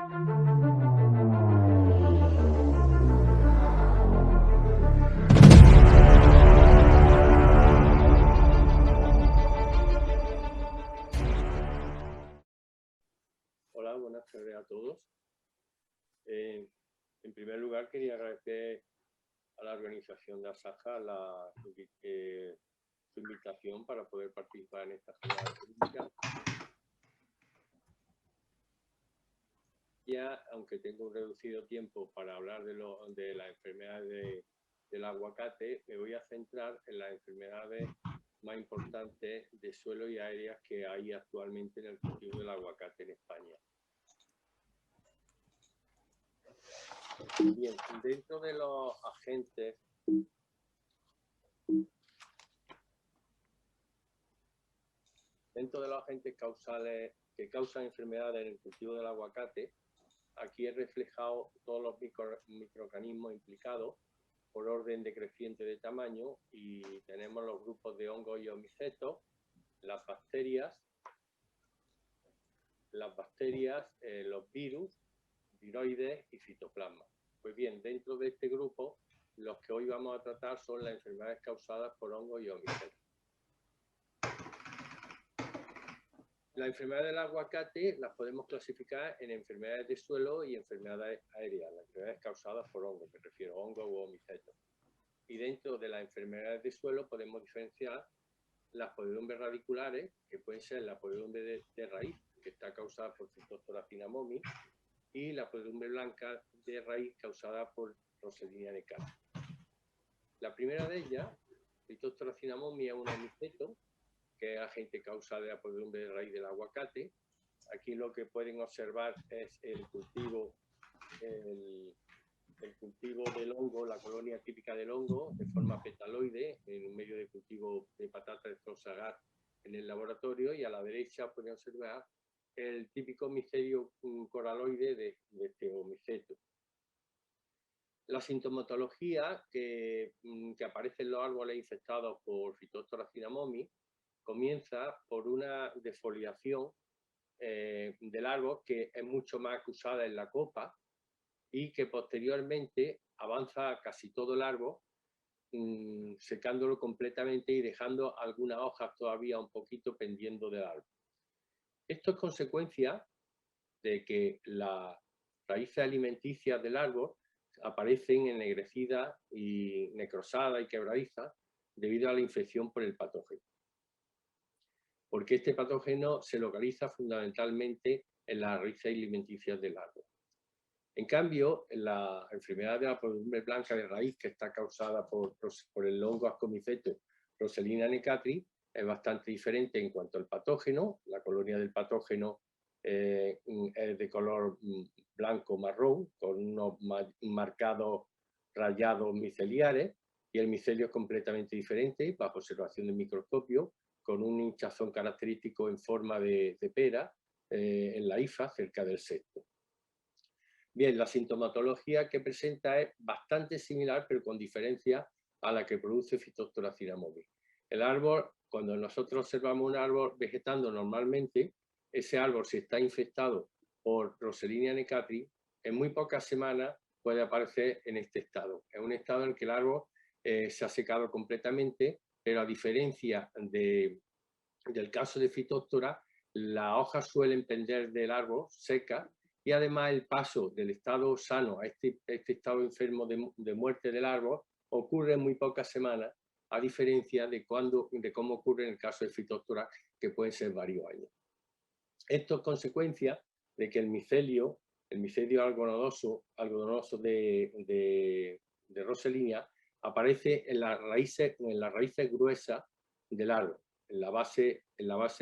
Hola, buenas tardes a todos. En primer lugar, quería agradecer a la organización de Asaja su invitación para poder participar en esta jornada técnica. Ya, aunque tengo un reducido tiempo para hablar de las enfermedades del aguacate, me voy a centrar en las enfermedades más importantes de suelo y aéreas que hay actualmente en el cultivo del aguacate en España. Bien, dentro de los agentes causales que causan enfermedades en el cultivo del aguacate, aquí he reflejado todos los microorganismos implicados por orden decreciente de tamaño, y tenemos los grupos de hongos y omicetos, las bacterias, los virus, viroides y fitoplasma. Pues bien, dentro de este grupo, los que hoy vamos a tratar son las enfermedades causadas por hongos y omicetos. Las enfermedades del aguacate las podemos clasificar en enfermedades de suelo y enfermedades aéreas, las enfermedades causadas por hongos, me refiero a hongos u omicetos. Y dentro de las enfermedades de suelo podemos diferenciar las podredumbres radiculares, que pueden ser la podredumbre de raíz, que está causada por Phytophthora cinnamomys, y la podredumbre blanca de raíz causada por Roselia necatris. La primera de ellas, Phytophthora cinnamomys, es un omiceto, que es agente causal de la podredumbre de raíz del aguacate. Aquí lo que pueden observar es el cultivo del hongo, la colonia típica del hongo, de forma petaloide, en un medio de cultivo de patata de Zolsagar en el laboratorio, y a la derecha pueden observar el típico micelio coraloide de este omiceto. La sintomatología que aparece en los árboles infectados por Phytophthora cinnamomys comienza por una defoliación del árbol que es mucho más acusada en la copa y que posteriormente avanza a casi todo el árbol, secándolo completamente y dejando algunas hojas todavía un poquito pendiendo del árbol. Esto es consecuencia de que las raíces alimenticias del árbol aparecen ennegrecidas y necrosadas y quebradizas debido a la infección por el patógeno. Porque este patógeno se localiza fundamentalmente en las raíces alimenticias del árbol. En cambio, la enfermedad de la podredumbre blanca de raíz, que está causada por el hongo Ascomiceto Roselia necatris, es bastante diferente en cuanto al patógeno. La colonia del patógeno es de color blanco-marrón, con unos marcados rayados miceliares, y el micelio es completamente diferente, bajo observación del microscopio, con un hinchazón característico en forma de pera en la hifa, cerca del septo. Bien, la sintomatología que presenta es bastante similar, pero con diferencia a la que produce Phytophthora cinnamomys. El árbol, cuando nosotros observamos un árbol vegetando normalmente, ese árbol, si está infectado por Roselia necatris, en muy pocas semanas puede aparecer en este estado. Es un estado en el que el árbol se ha secado completamente, pero a diferencia del caso de Phytophthora, las hojas suelen pender del árbol secas, y además el paso del estado sano a este estado enfermo de muerte del árbol ocurre en muy pocas semanas, a diferencia de cómo ocurre en el caso de Phytophthora, que pueden ser varios años. Esto es consecuencia de que el micelio algodonoso de Roselia aparece en las raíces gruesas del árbol, en la base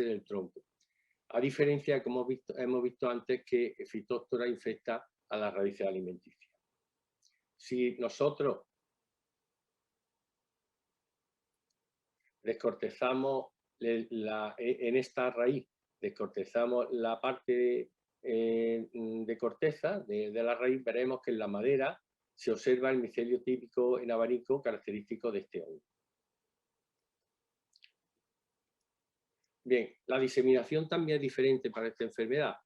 del tronco. A diferencia de como hemos visto antes, que Phytophthora infecta a las raíces alimenticias. Si nosotros descortezamos en esta raíz, descortezamos la parte de corteza de la raíz, veremos que en la madera se observa el micelio típico en abanico característico de este hongo. Bien, la diseminación también es diferente para esta enfermedad.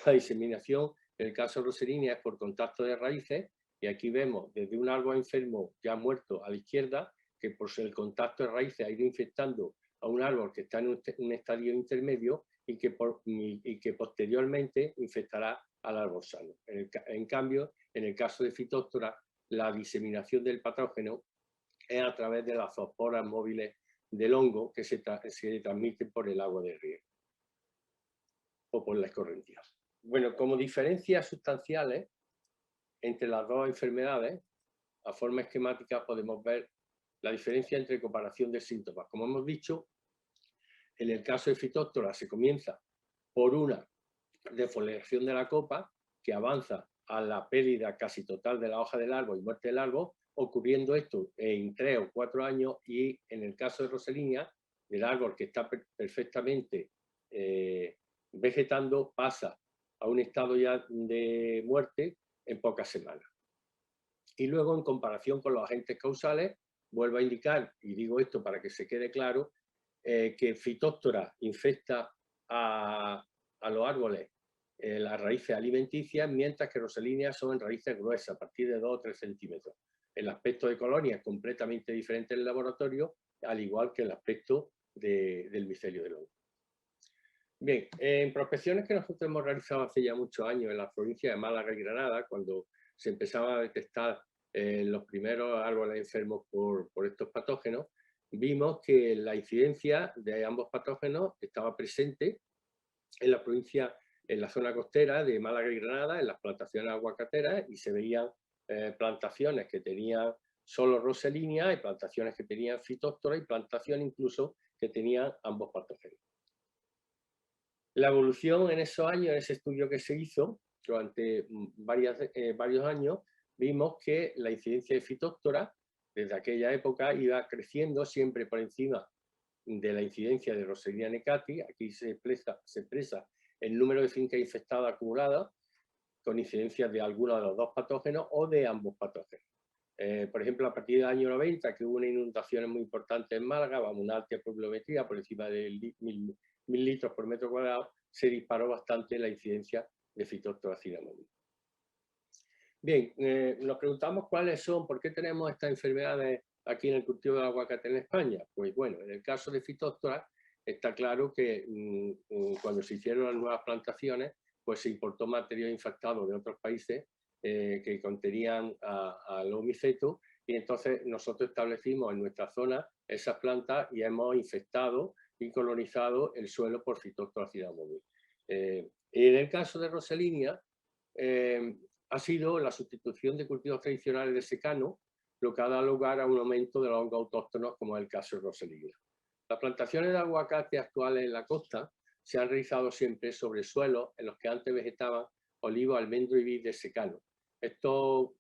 La diseminación En el caso de Roselinea es por contacto de raíces, y aquí vemos desde un árbol enfermo ya muerto a la izquierda, que por el contacto de raíces ha ido infectando a un árbol que está en un estadio intermedio y que posteriormente infectará al árbol sano. En cambio, en el caso de Phytophthora, la diseminación del patógeno es a través de las zoosporas móviles del hongo que se transmiten por el agua de riego o por la escorrentía. Bueno, como diferencias sustanciales entre las dos enfermedades, a forma esquemática podemos ver la diferencia entre comparación de síntomas. Como hemos dicho, en el caso de Phytophthora se comienza por una defoliación de la copa que avanza a la pérdida casi total de la hoja del árbol y muerte del árbol, ocurriendo esto en 3 o 4 años, y en el caso de Roselinea, el árbol que está perfectamente vegetando pasa a un estado ya de muerte en pocas semanas. Y luego, en comparación con los agentes causales, vuelvo a indicar, y digo esto para que se quede claro, que Phytophthora infecta a los árboles las raíces alimenticias, mientras que Roselinea son en raíces gruesas, a partir de 2 o 3 centímetros. El aspecto de colonia es completamente diferente en el laboratorio, al igual que el aspecto del micelio del hongo. Bien, en prospecciones que nosotros hemos realizado hace ya muchos años en las provincias de Málaga y Granada, cuando se empezaba a detectar los primeros árboles enfermos por estos patógenos, vimos que la incidencia de ambos patógenos estaba presente en la provincia, en la zona costera de Málaga y Granada, en las plantaciones aguacateras, y se veían plantaciones que tenían solo Roselinea y plantaciones que tenían Phytophthora y plantaciones incluso que tenían ambos patógenos. La evolución en esos años, en ese estudio que se hizo durante varios años, vimos que la incidencia de Phytophthora desde aquella época iba creciendo siempre por encima de la incidencia de Roselinea necati. Aquí se expresa el número de fincas infectadas acumuladas con incidencias de alguno de los dos patógenos o de ambos patógenos. Por ejemplo, a partir del año 90, que hubo una inundación muy importante en Málaga, vamos, una alta pluviometría por encima de 1000 litros por metro cuadrado, se disparó bastante la incidencia de Phytophthora cinnamomi. Bien, nos preguntamos cuáles son, por qué tenemos estas enfermedades aquí en el cultivo del aguacate en España. Pues bueno, en el caso de Phytophthora está claro que cuando se hicieron las nuevas plantaciones, pues se importó material infectado de otros países que contenían al omiceto, y entonces nosotros establecimos en nuestra zona esas plantas y hemos infectado y colonizado el suelo por Phytophthora cinnamomi. En el caso de Roselinea, ha sido la sustitución de cultivos tradicionales de secano lo que ha dado lugar a un aumento de los hongos autóctonos, como es el caso de Roselinea. Las plantaciones de aguacate actuales en la costa se han realizado siempre sobre suelos en los que antes vegetaban olivo, almendro y vid de secano. Estos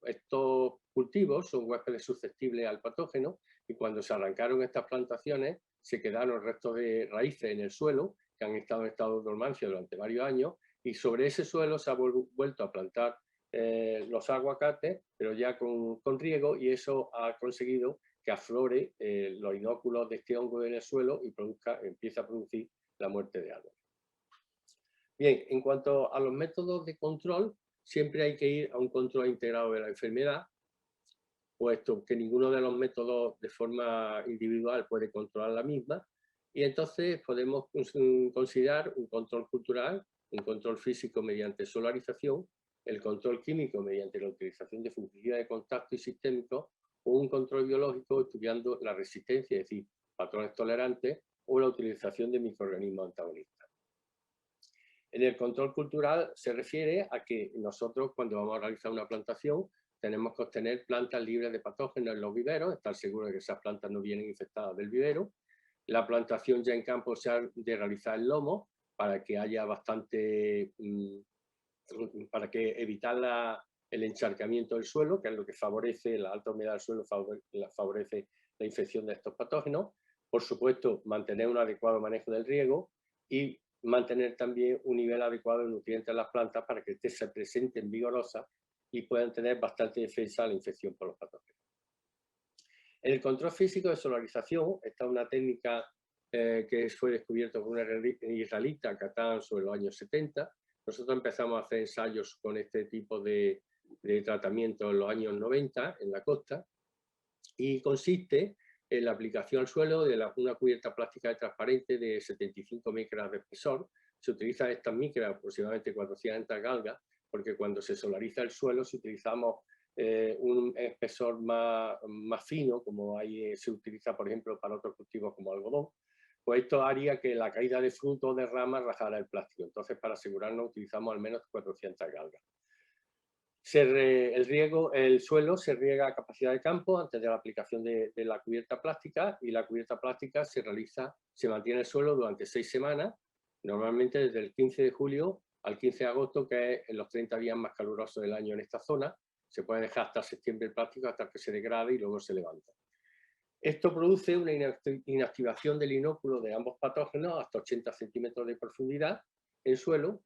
cultivos son huéspedes susceptibles al patógeno, y cuando se arrancaron estas plantaciones se quedaron restos de raíces en el suelo que han estado en estado de dormancia durante varios años, y sobre ese suelo se ha vuelto a plantar los aguacates, pero ya con riego, y eso ha conseguido que aflore los inóculos de este hongo en el suelo y empieza a producir la muerte de árboles. Bien, en cuanto a los métodos de control, siempre hay que ir a un control integrado de la enfermedad, puesto que ninguno de los métodos de forma individual puede controlar la misma, y entonces podemos considerar un control cultural, un control físico mediante solarización, el control químico mediante la utilización de fungicidas de contacto y sistémicos, o un control biológico estudiando la resistencia, es decir, patrones tolerantes, o la utilización de microorganismos antagonistas. En el control cultural se refiere a que nosotros, cuando vamos a realizar una plantación, tenemos que obtener plantas libres de patógenos en los viveros, estar seguros de que esas plantas no vienen infectadas del vivero. La plantación ya en campo se ha de realizar en lomo para que haya bastante, para que evitar el encharcamiento del suelo, que es lo que favorece, la alta humedad del suelo favorece la infección de estos patógenos. Por supuesto, mantener un adecuado manejo del riego y mantener también un nivel adecuado de nutrientes en las plantas para que se presenten vigorosas y puedan tener bastante defensa a la infección por los patógenos. En el control físico de solarización está una técnica que fue descubierta por un israelita, Catán, sobre los años 70, Nosotros empezamos a hacer ensayos con este tipo de tratamiento en los años 90 en la costa, y consiste en la aplicación al suelo de una cubierta plástica transparente de 75 micras de espesor. Se utilizan estas micras, aproximadamente 400 galgas, porque cuando se solariza el suelo, si utilizamos un espesor más fino, como ahí se utiliza, por ejemplo, para otros cultivos como algodón, pues esto haría que la caída de frutos de ramas rajara el plástico. Entonces, para asegurarnos, utilizamos al menos 400 galgas. El suelo se riega a capacidad de campo antes de la aplicación de la cubierta plástica, y la cubierta plástica se mantiene en el suelo durante 6 semanas, normalmente desde el 15 de julio al 15 de agosto, que es en los 30 días más calurosos del año en esta zona. Se puede dejar hasta septiembre el plástico, hasta que se degrade y luego se levanta. Esto produce una inactivación del inóculo de ambos patógenos hasta 80 centímetros de profundidad en suelo,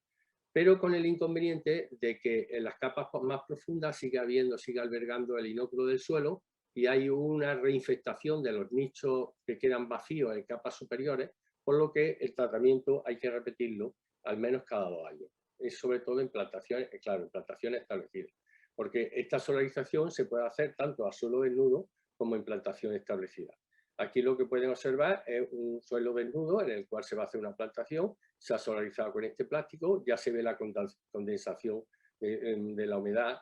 pero con el inconveniente de que en las capas más profundas sigue albergando el inóculo del suelo, y hay una reinfectación de los nichos que quedan vacíos en capas superiores, por lo que el tratamiento hay que repetirlo al menos cada 2 años. Es sobre todo en plantaciones, claro, en plantaciones establecidas, porque esta solarización se puede hacer tanto a suelo desnudo como en plantación establecida. Aquí lo que pueden observar es un suelo desnudo en el cual se va a hacer una plantación, se ha solarizado con este plástico, ya se ve la condensación de la humedad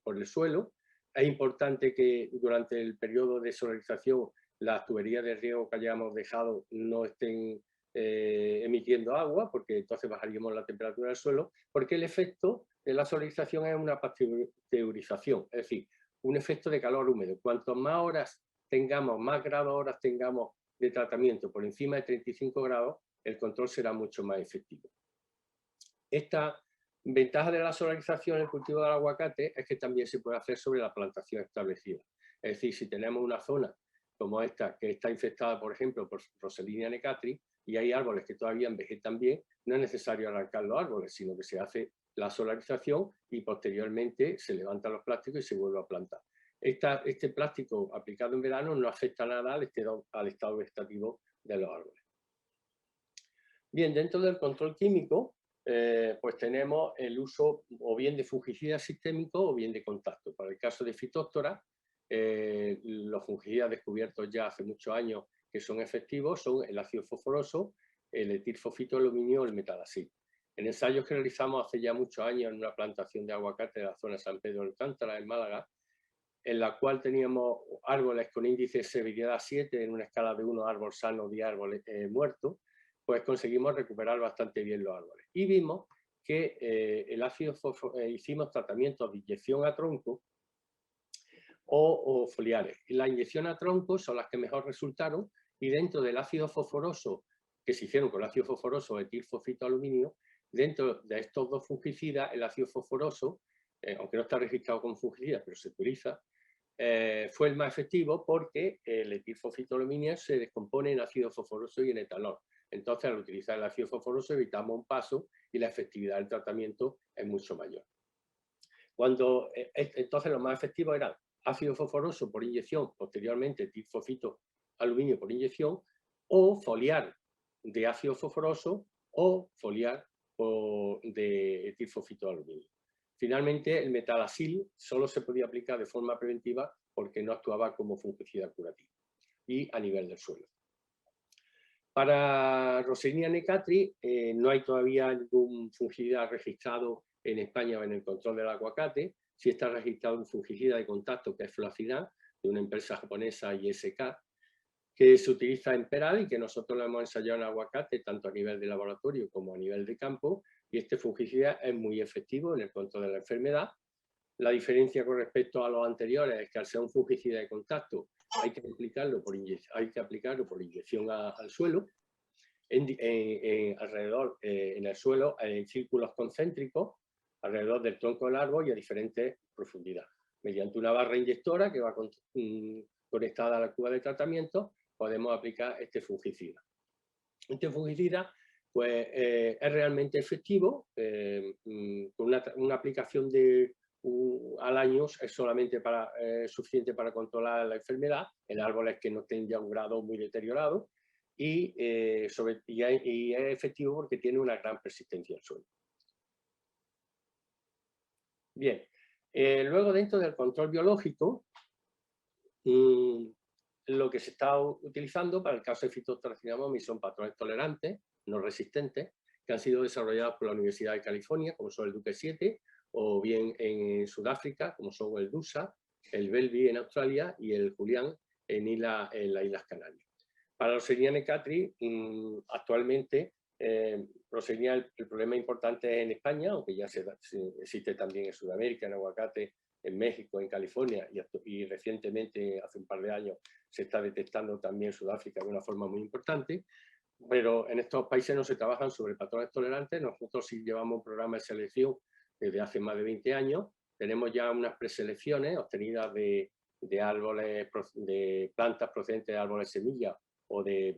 por el suelo. Es importante que durante el periodo de solarización las tuberías de riego que hayamos dejado no estén emitiendo agua, porque entonces bajaríamos la temperatura del suelo, porque el efecto de la solarización es una pasteurización, es decir, un efecto de calor húmedo. Cuanto más horas tengamos, más grados horas tengamos de tratamiento por encima de 35 grados, el control será mucho más efectivo. Esta ventaja de la solarización en el cultivo del aguacate es que también se puede hacer sobre la plantación establecida. Es decir, si tenemos una zona como esta que está infectada, por ejemplo, por Roselinea necatri, y hay árboles que todavía vegetan bien, no es necesario arrancar los árboles, sino que se hace la solarización y posteriormente se levantan los plásticos y se vuelve a plantar. Este plástico aplicado en verano no afecta nada al estado vegetativo de los árboles. Bien, dentro del control químico, pues tenemos el uso o bien de fungicidas sistémicos o bien de contacto. Para el caso de Phytophthora, los fungicidas descubiertos ya hace muchos años que son efectivos son el ácido fosforoso, el etilfosfitoaluminio o el metalasil. En ensayos que realizamos hace ya muchos años en una plantación de aguacate de la zona de San Pedro de Alcántara, en Málaga, en la cual teníamos árboles con índice de severidad 7 en una escala de 1 árbol sano, 10 árboles muertos, pues conseguimos recuperar bastante bien los árboles. Y vimos que el ácido hicimos tratamientos de inyección a tronco o foliares. La inyección a tronco son las que mejor resultaron, y dentro del ácido fosforoso, que se hicieron con el ácido fosforoso o etilfosfitoaluminio, dentro de estos dos fungicidas, el ácido fosforoso, aunque no está registrado como fungicida, pero se utiliza, fue el más efectivo porque el etilfosfitoaluminio se descompone en ácido fosforoso y en etanol. Entonces, al utilizar el ácido fosforoso evitamos un paso y la efectividad del tratamiento es mucho mayor. Entonces, los más efectivos eran ácido fosforoso por inyección, posteriormente etilfosfitoaluminio por inyección, o foliar de ácido fosforoso o foliar de etilfosfitoaluminio. Finalmente, el metalasil solo se podía aplicar de forma preventiva porque no actuaba como fungicida curativo y a nivel del suelo. Para Roselinea necatri no hay todavía ningún fungicida registrado en España en el control del aguacate. Sí está registrado un fungicida de contacto que es Flacidar, de una empresa japonesa ISK, que se utiliza en peral y que nosotros lo hemos ensayado en aguacate tanto a nivel de laboratorio como a nivel de campo, y este fungicida es muy efectivo en el control de la enfermedad. La diferencia con respecto a los anteriores es que al ser un fungicida de contacto hay que aplicarlo por inyección al suelo, alrededor en el suelo, en círculos concéntricos, alrededor del tronco del árbol y a diferentes profundidades. Mediante una barra inyectora que va conectada a la cuba de tratamiento, podemos aplicar este fungicida. Este fungicida pues, es realmente efectivo, con una aplicación al año es solamente suficiente para controlar la enfermedad en árboles que no estén ya un grado muy deteriorado, y es efectivo porque tiene una gran persistencia al suelo. Bien, luego dentro del control biológico, lo que se está utilizando para el caso de Phytophthora son patrones tolerantes, no resistentes, que han sido desarrollados por la Universidad de California, como son el Duque 7, o bien en Sudáfrica, como son el DUSA, el Belvi en Australia y el Julián en las Islas Canarias. Para Roselia necatris, actualmente, Roselia, el problema importante es en España, aunque ya existe también en Sudamérica, en aguacate, en México, en California, y recientemente, hace un par de años, se está detectando también en Sudáfrica de una forma muy importante, pero en estos países no se trabajan sobre patrones tolerantes. Nosotros sí llevamos un programa de selección desde hace más de 20 años, tenemos ya unas preselecciones obtenidas de árboles, de plantas procedentes de árboles semilla o de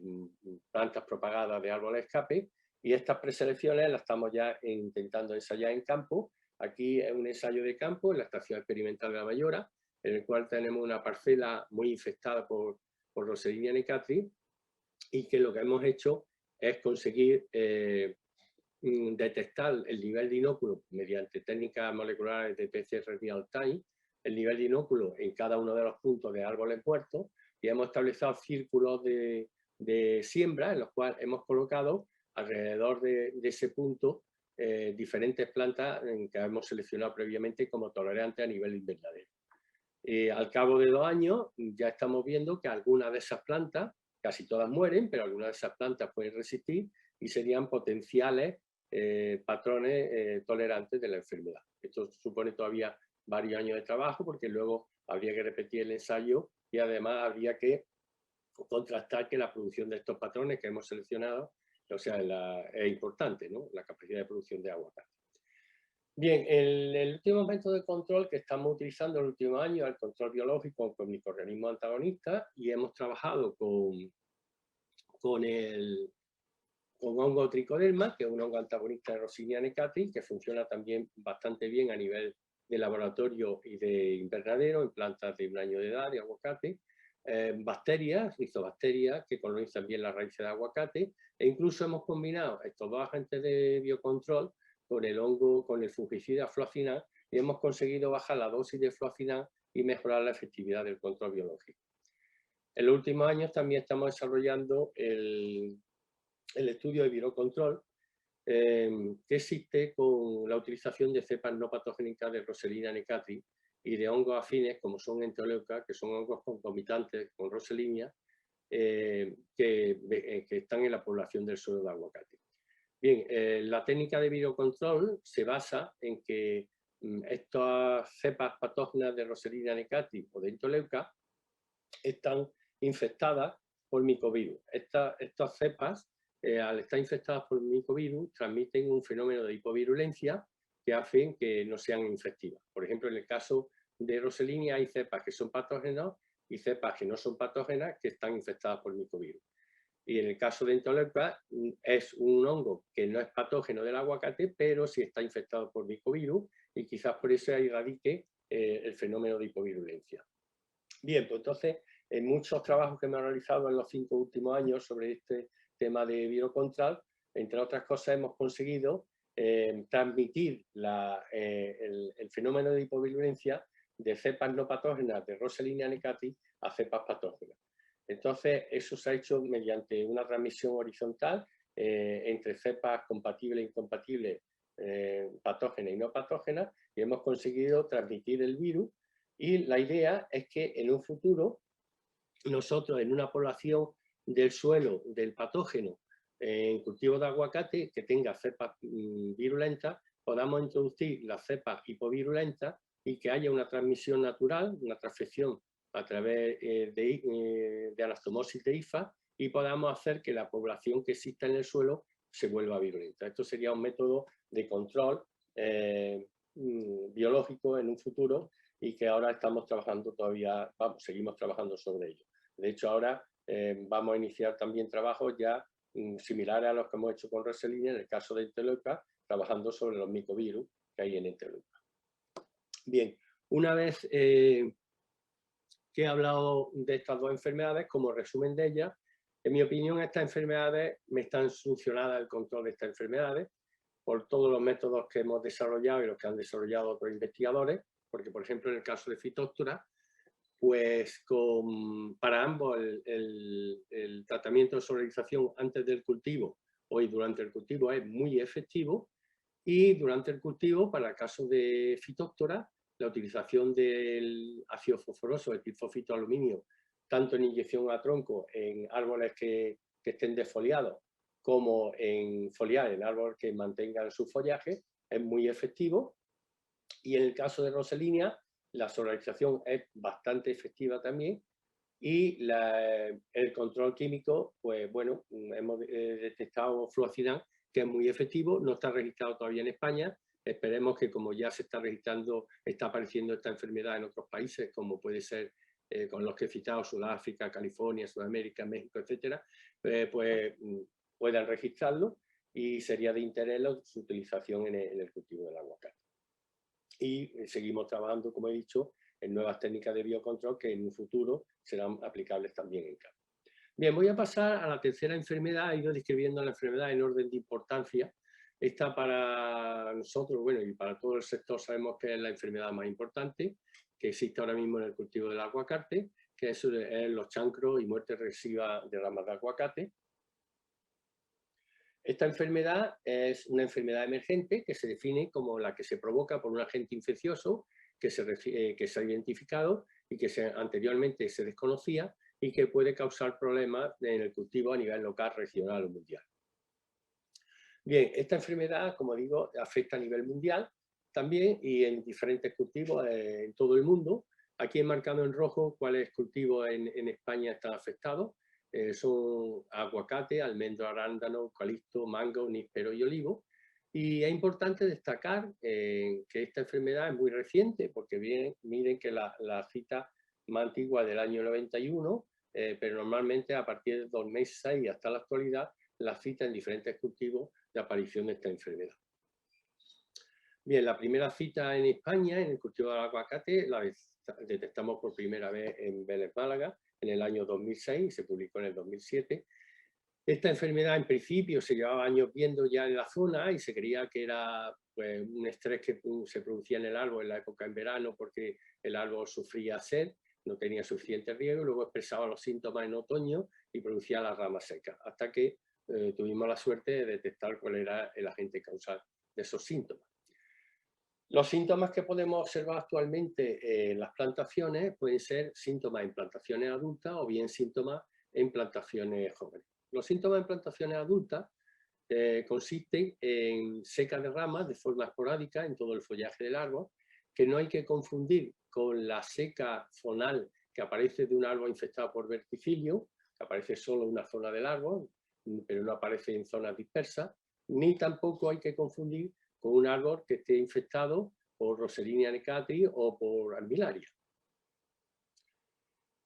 plantas propagadas de árboles escape, y estas preselecciones las estamos ya intentando ensayar en campo. Aquí es un ensayo de campo en la Estación Experimental de La Mayora, en el cual tenemos una parcela muy infectada por Roselia necatris, y que lo que hemos hecho es conseguir detectar el nivel de inóculo mediante técnicas moleculares de PCR real time, el nivel de inóculo en cada uno de los puntos de árboles muertos, y hemos establecido círculos de siembra en los cuales hemos colocado alrededor de ese punto diferentes plantas que hemos seleccionado previamente como tolerantes a nivel invernadero. Al cabo de 2 años ya estamos viendo que algunas de esas plantas, casi todas mueren, pero algunas de esas plantas pueden resistir y serían potenciales patrones tolerantes de la enfermedad. Esto supone todavía varios años de trabajo, porque luego habría que repetir el ensayo y además habría que contrastar que la producción de estos patrones que hemos seleccionado, o sea, es importante, ¿no? La capacidad de producción de aguacate. Bien, el último método de control que estamos utilizando en el último año es el control biológico con microorganismos antagonistas, y hemos trabajado con hongo tricoderma, que es un hongo antagonista de Roselia necatris, que funciona también bastante bien a nivel de laboratorio y de invernadero, en plantas de 1 año de edad, de aguacate, bacterias, rizobacterias, que colonizan bien las raíces de aguacate, e incluso hemos combinado estos 2 agentes de biocontrol con el hongo, con el fungicida fluoxetinal, y hemos conseguido bajar la dosis de fluoxetinal y mejorar la efectividad del control biológico. En los últimos años también estamos desarrollando el estudio de virocontrol, que existe con la utilización de cepas no patogénicas de Roselia necatris y de hongos afines como son Entoleuca, que son hongos concomitantes con Roselia, que están en la población del suelo de aguacate. Bien, la técnica de virocontrol se basa en que estas cepas patógenas de Roselia necatris o de Entoleuca están infectadas por micovirus. Estas cepas, al estar infectadas por micovirus, transmiten un fenómeno de hipovirulencia que hacen que no sean infectivas. Por ejemplo, en el caso de Roselia hay cepas que son patógenas y cepas que no son patógenas que están infectadas por micovirus. Y en el caso de Entoleuca es un hongo que no es patógeno del aguacate, pero sí está infectado por micovirus, y quizás por eso ahí radique el fenómeno de hipovirulencia. Bien, pues entonces, en muchos trabajos que me he realizado en los 5 últimos años sobre este tema de virocontrol, entre otras cosas hemos conseguido transmitir el fenómeno de hipovirulencia de cepas no patógenas de Roselia necatris a cepas patógenas. Entonces, eso se ha hecho mediante una transmisión horizontal entre cepas compatibles e incompatibles, patógenas y no patógenas, y hemos conseguido transmitir el virus. Y la idea es que en un futuro nosotros, en una población del suelo del patógeno en cultivo de aguacate que tenga cepas virulentas, podamos introducir las cepas hipovirulentas y que haya una transmisión natural, una transfección a través de anastomosis de IFA, y podamos hacer que la población que exista en el suelo se vuelva virulenta. Esto sería un método de control biológico en un futuro, y que ahora estamos trabajando todavía, seguimos trabajando sobre ello. De hecho, ahora vamos a iniciar también trabajos ya similares a los que hemos hecho con Roselia, en el caso de Entoleuca, trabajando sobre los micovirus que hay en Entoleuca. Bien, una vez que he hablado de estas 2 enfermedades, como resumen de ellas, en mi opinión, estas enfermedades me están solucionadas el control de estas enfermedades, por todos los métodos que hemos desarrollado y los que han desarrollado otros investigadores, porque, por ejemplo, en el caso de Phytophthora, pues para ambos el tratamiento de solarización antes del cultivo o durante el cultivo es muy efectivo, y durante el cultivo, para el caso de Phytophthora, la utilización del ácido fosforoso, el trifosfitoaluminio, tanto en inyección a tronco en árboles que estén desfoliados, como en foliar en árboles que mantengan su follaje, es muy efectivo. Y en el caso de Roselinea, la solarización es bastante efectiva también, y el control químico, pues bueno, hemos detectado fluoxetan, que es muy efectivo, no está registrado todavía en España. Esperemos que, como ya se está registrando, está apareciendo esta enfermedad en otros países, como puede ser con los que he citado, Sudáfrica, California, Sudamérica, México, etcétera, pues puedan registrarlo, y sería de interés su utilización en el cultivo del aguacate. Y seguimos trabajando, como he dicho, en nuevas técnicas de biocontrol que en un futuro serán aplicables también en campo. Bien, voy a pasar a la tercera enfermedad. He ido describiendo la enfermedad en orden de importancia. Esta, para nosotros, bueno, y para todo el sector, sabemos que es la enfermedad más importante que existe ahora mismo en el cultivo del aguacate, que es los chancros y muerte regresiva de ramas de aguacate. Esta enfermedad es una enfermedad emergente que se define como la que se provoca por un agente infeccioso que se ha identificado y que anteriormente se desconocía, y que puede causar problemas en el cultivo a nivel local, regional o mundial. Bien, esta enfermedad, como digo, afecta a nivel mundial también, y en diferentes cultivos en todo el mundo. Aquí he marcado en rojo cuáles cultivos en España están afectados. Son aguacate, almendro, arándano, eucalipto, mango, níspero y olivo. Y es importante destacar que esta enfermedad es muy reciente, porque miren que la cita más antigua del año 91, pero normalmente a partir del 2006 hasta la actualidad, la cita en diferentes cultivos de aparición de esta enfermedad. Bien, la primera cita en España en el cultivo del aguacate la detectamos por primera vez en Vélez, Málaga, en el año 2006, y se publicó en el 2007. Esta enfermedad en principio se llevaba años viendo ya en la zona, y se creía que era pues, un estrés que se producía en el árbol en la época en verano, porque el árbol sufría sed, no tenía suficiente riego, y luego expresaba los síntomas en otoño y producía las ramas secas, hasta que tuvimos la suerte de detectar cuál era el agente causal de esos síntomas. Los síntomas que podemos observar actualmente en las plantaciones pueden ser síntomas en plantaciones adultas o bien síntomas en plantaciones jóvenes. Los síntomas en plantaciones adultas consisten en seca de ramas de forma esporádica en todo el follaje del árbol, que no hay que confundir con la seca zonal que aparece de un árbol infectado por verticilio, que aparece solo en una zona del árbol, pero no aparece en zonas dispersas, ni tampoco hay que confundir con un árbol que esté infectado por Roselinea necatris o por Armillaria.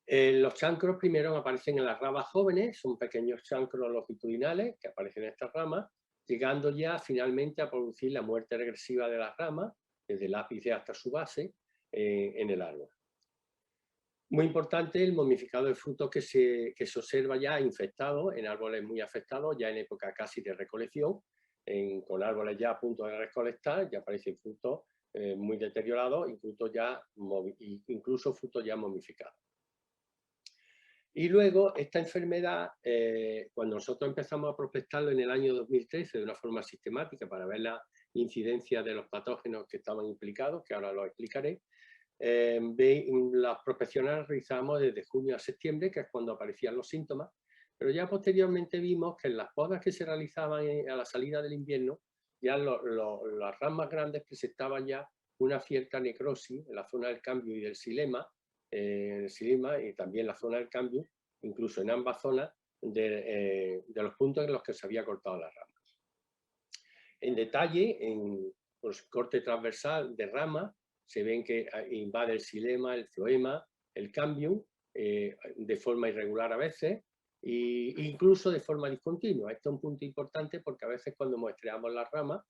Los chancros primero aparecen en las ramas jóvenes, son pequeños chancros longitudinales que aparecen en estas ramas, llegando ya finalmente a producir la muerte regresiva de las ramas, desde el ápice hasta su base, en el árbol. Muy importante el momificado del fruto que se observa ya infectado en árboles muy afectados, ya en época casi de recolección, con árboles ya a punto de recolectar, ya aparecen frutos muy deteriorados, incluso frutos ya momificados. Y luego esta enfermedad, cuando nosotros empezamos a prospectarlo en el año 2013 de una forma sistemática para ver la incidencia de los patógenos que estaban implicados, que ahora lo explicaré, las prospecciones las realizamos desde junio a septiembre, que es cuando aparecían los síntomas, pero ya posteriormente vimos que en las podas que se realizaban a la salida del invierno, ya las ramas grandes presentaban ya una cierta necrosis en la zona del cambio y del xilema, y también la zona del cambio, incluso en ambas zonas de los puntos en los que se había cortado las ramas. En detalle, en corte transversal de ramas, se ven que invade el xilema, el floema, el cambium, de forma irregular a veces, e incluso de forma discontinua. Esto es un punto importante porque a veces cuando muestreamos las ramas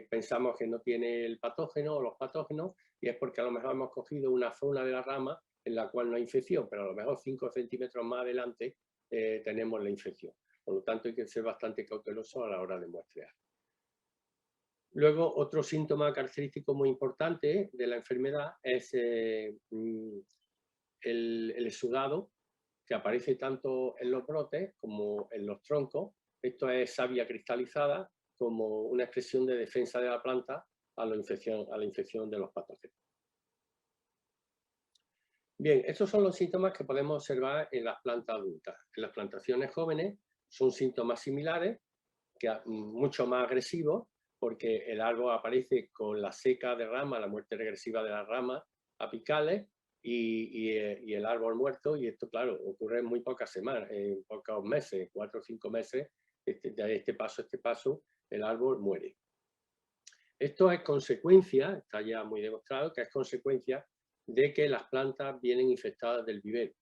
pensamos que no tiene el patógeno o los patógenos, y es porque a lo mejor hemos cogido una zona de la rama en la cual no hay infección, pero a lo mejor 5 centímetros más adelante tenemos la infección. Por lo tanto, hay que ser bastante cauteloso a la hora de muestrear. Luego, otro síntoma característico muy importante de la enfermedad es el exudado, que aparece tanto en los brotes como en los troncos. Esto es savia cristalizada como una expresión de defensa de la planta a la infección de los patógenos. Bien, estos son los síntomas que podemos observar en las plantas adultas. En las plantaciones jóvenes son síntomas similares, mucho más agresivos, porque el árbol aparece con la seca de ramas, la muerte regresiva de las ramas apicales y el árbol muerto, y esto, claro, ocurre en muy pocas semanas, en pocos meses, 4 o 5 meses, de este paso a este paso, el árbol muere. Esto es consecuencia, está ya muy demostrado, que es consecuencia de que las plantas vienen infectadas del vivero,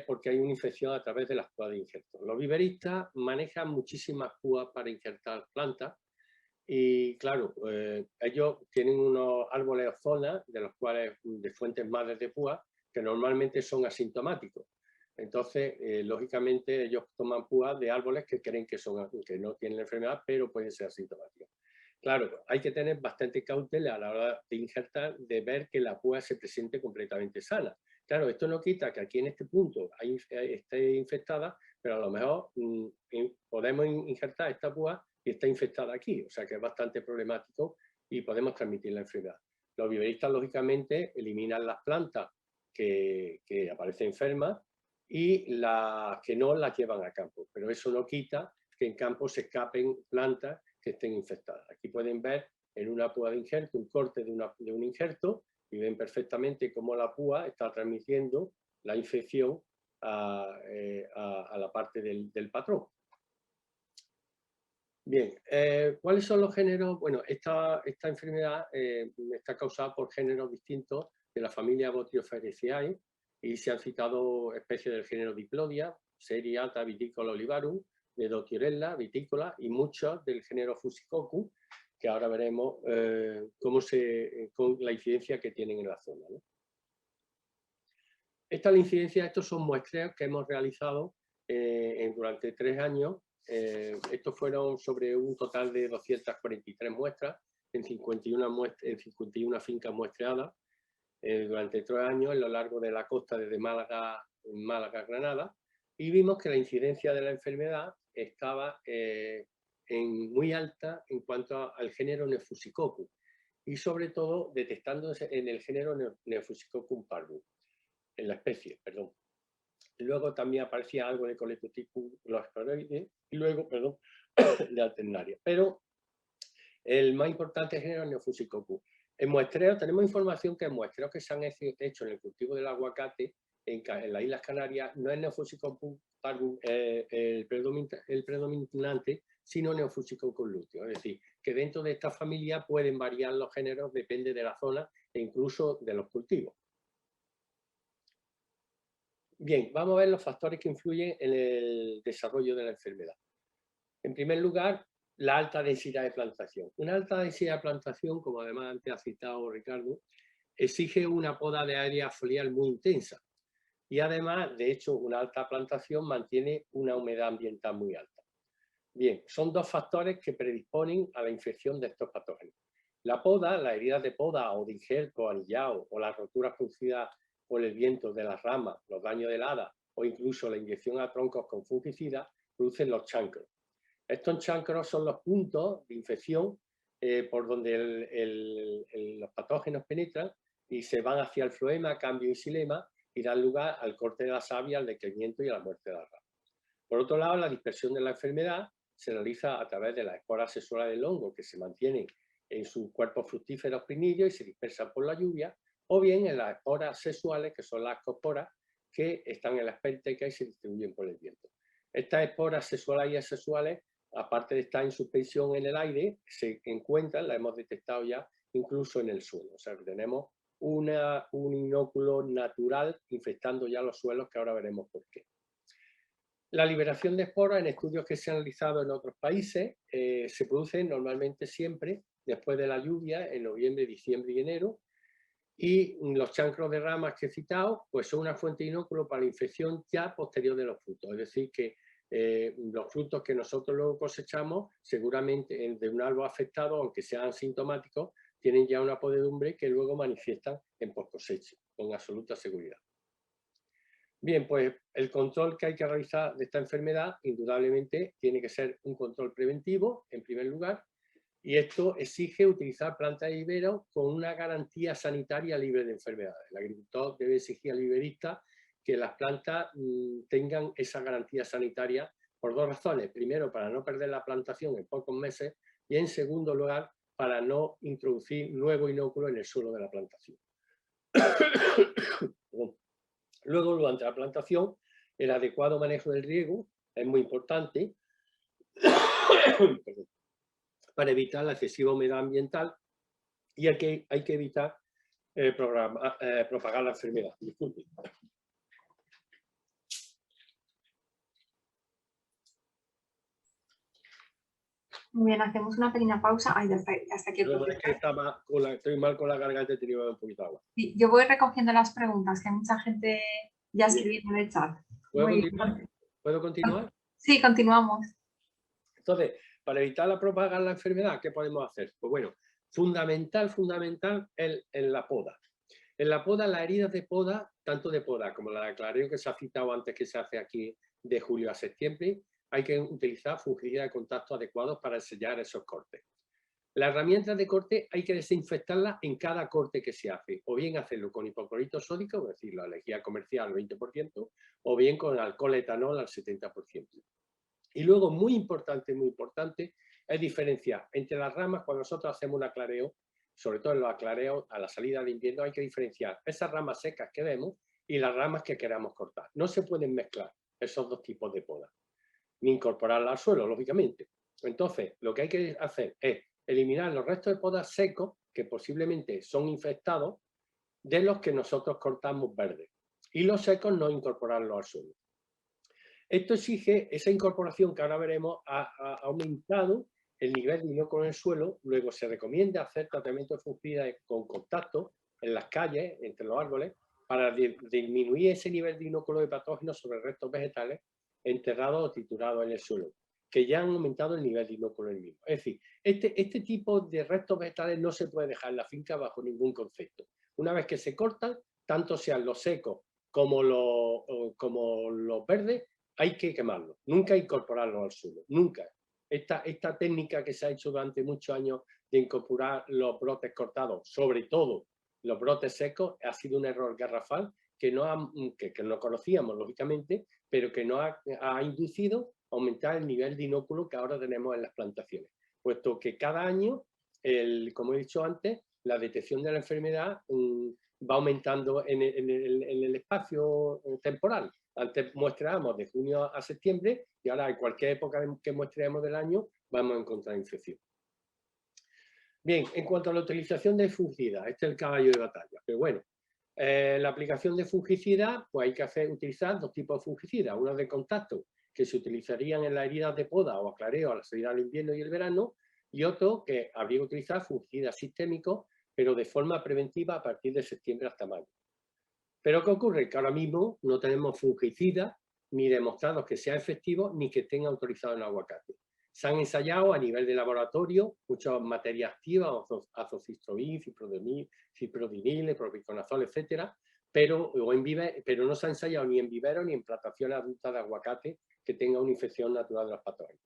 porque hay una infección a través de las púas de injerto. Los viveristas manejan muchísimas púas para injertar plantas y, claro, ellos tienen unos árboles o zonas de los cuales, de fuentes madres de púas, que normalmente son asintomáticos. Entonces, lógicamente, ellos toman púas de árboles que creen que no tienen la enfermedad, pero pueden ser asintomáticos. Claro, hay que tener bastante cautela a la hora de injertar, de ver que la púa se presente completamente sana. Claro, esto no quita que aquí en este punto esté infectada, pero a lo mejor podemos injertar esta púa y está infectada aquí, o sea que es bastante problemático y podemos transmitir la enfermedad. Los viveristas, lógicamente, eliminan las plantas que aparecen enfermas y las que no las llevan a campo, pero eso no quita que en campo se escapen plantas que estén infectadas. Aquí pueden ver en una púa de injerto un corte de un injerto y ven perfectamente cómo la púa está transmitiendo la infección a la parte del patrón. Bien, ¿cuáles son los géneros? Bueno, esta enfermedad está causada por géneros distintos de la familia Botryopharinaceae y se han citado especies del género Diplodia, Seriata, Viticola olivarum, de Dotiorella, Vitícola y muchos del género Fusicoccus, que ahora veremos con la incidencia que tienen en la zona, ¿no? Esta es la incidencia, estos son muestreos que hemos realizado durante 3 años. Estos fueron sobre un total de 243 muestras en 51 fincas muestreadas durante 3 años a lo largo de la costa desde Málaga, Granada, y vimos que la incidencia de la enfermedad estaba muy alta en cuanto al género Nefusicoccus y sobre todo detectándose en el género Nefusicoccus parvus, en la especie, perdón. Luego también aparecía algo de Colecotyphus glossaroides y luego, perdón, de Alternaria. Pero el más importante es el Neofusicoccus. En muestreo, tenemos información que en muestreos que se han hecho en el cultivo del aguacate en las Islas Canarias no es Neofusicoccus parvus el predominante, sino Neofusicoccus luteus. Es decir, que dentro de esta familia pueden variar los géneros, depende de la zona e incluso de los cultivos. Bien, vamos a ver los factores que influyen en el desarrollo de la enfermedad. En primer lugar, la alta densidad de plantación. Una alta densidad de plantación, como además antes ha citado Ricardo, exige una poda de área foliar muy intensa. Y además, de hecho, una alta plantación mantiene una humedad ambiental muy alta. Bien, son 2 factores que predisponen a la infección de estos patógenos. La poda, las heridas de poda o de injerto, anillado o las roturas producidas por el viento de las ramas, los daños de helada o incluso la inyección a troncos con fungicidas producen los chancros. Estos chancros son los puntos de infección por donde los patógenos penetran y se van hacia el floema, cambio y xilema y dan lugar al corte de la savia, al decrecimiento y a la muerte de la rama. Por otro lado, la dispersión de la enfermedad se realiza a través de las esporas sexuales del hongo que se mantienen en sus cuerpos fructíferos primillos y se dispersan por la lluvia, o bien en las esporas sexuales, que son las ascosporas, que están en la espenteca y se distribuyen por el viento. Estas esporas sexuales y asexuales, aparte de estar en suspensión en el aire, se encuentran, la hemos detectado ya, incluso en el suelo. O sea que tenemos un inóculo natural infectando ya los suelos, que ahora veremos por qué. La liberación de esporas en estudios que se han realizado en otros países se produce normalmente siempre después de la lluvia, en noviembre, diciembre y enero, y los chancros de ramas que he citado pues son una fuente de inóculo para la infección ya posterior de los frutos, es decir, que los frutos que nosotros luego cosechamos, seguramente de un árbol afectado, aunque sean sintomáticos, tienen ya una podredumbre que luego manifiestan en post cosecha, con absoluta seguridad. Bien, pues el control que hay que realizar de esta enfermedad, indudablemente, tiene que ser un control preventivo, en primer lugar, y esto exige utilizar plantas de vivero con una garantía sanitaria libre de enfermedades. El agricultor debe exigir al viverista que las plantas tengan esa garantía sanitaria por dos razones. Primero, para no perder la plantación en pocos meses, y en segundo lugar, para no introducir nuevo inóculo en el suelo de la plantación. Luego, durante la plantación, el adecuado manejo del riego es muy importante para evitar la excesiva humedad ambiental y hay que evitar propagar la enfermedad. Disculpe. Muy bien, hacemos una pequeña pausa. Ay, hasta aquí. Es que estoy mal con la garganta y he tenido un poquito de agua. Sí, yo voy recogiendo las preguntas, que hay mucha gente ya escribiendo en el chat. ¿Puedo continuar? Sí, continuamos. Entonces, para evitar propagar la enfermedad, ¿qué podemos hacer? Pues bueno, fundamental en la poda. En la poda, las heridas de poda, tanto de poda como la de clareo que se ha citado antes, que se hace aquí de julio a septiembre, hay que utilizar fungicidas de contacto adecuados para sellar esos cortes. Las herramientas de corte hay que desinfectarlas en cada corte que se hace, o bien hacerlo con hipoclorito sódico, es decir, la lejía comercial al 20%, o bien con alcohol etanol al 70%. Y luego, muy importante, es diferenciar entre las ramas. Cuando nosotros hacemos un aclareo, sobre todo en los aclareos a la salida de invierno, hay que diferenciar esas ramas secas que vemos y las ramas que queramos cortar. No se pueden mezclar esos dos tipos de poda, ni incorporarlas al suelo, lógicamente. Entonces, lo que hay que hacer es eliminar los restos de poda secos, que posiblemente son infectados, de los que nosotros cortamos verdes. Y los secos no incorporarlos al suelo. Esto exige, esa incorporación que ahora veremos, ha aumentado el nivel de inóculo en el suelo. Luego se recomienda hacer tratamiento de fungicida con contacto en las calles, entre los árboles, para disminuir ese nivel de inóculo de patógenos sobre restos vegetales enterrados o triturados en el suelo, que ya han aumentado el nivel de inóculo en el mismo. Es decir, este tipo de restos vegetales no se puede dejar en la finca bajo ningún concepto. Una vez que se cortan, tanto sean los secos como los verdes, hay que quemarlo, nunca incorporarlo al suelo, nunca. Esta técnica que se ha hecho durante muchos años de incorporar los brotes cortados, sobre todo los brotes secos, ha sido un error garrafal que no conocíamos, lógicamente, pero que nos ha inducido a aumentar el nivel de inóculo que ahora tenemos en las plantaciones, puesto que cada año, como he dicho antes, la detección de la enfermedad va aumentando en el espacio temporal. Antes muestrábamos de junio a septiembre y ahora en cualquier época que muestremos del año vamos a encontrar infección. Bien, en cuanto a la utilización de fungicidas, este es el caballo de batalla. Pero bueno, la aplicación de fungicidas, pues hay que utilizar dos tipos de fungicidas. Uno de contacto, que se utilizarían en las heridas de poda o aclareo a la salida del invierno y el verano, y otro que habría que utilizar fungicidas sistémicos, pero de forma preventiva a partir de septiembre hasta mayo. Pero ¿qué ocurre? Que ahora mismo no tenemos fungicidas ni demostrados que sea efectivo ni que estén autorizados en aguacate. Se han ensayado a nivel de laboratorio muchas materias activas, azocistrobin, fiprodinil, propiconazol, etcétera, pero no se ha ensayado ni en viveros ni en plantaciones adultas de aguacate que tengan una infección natural de los patógenos.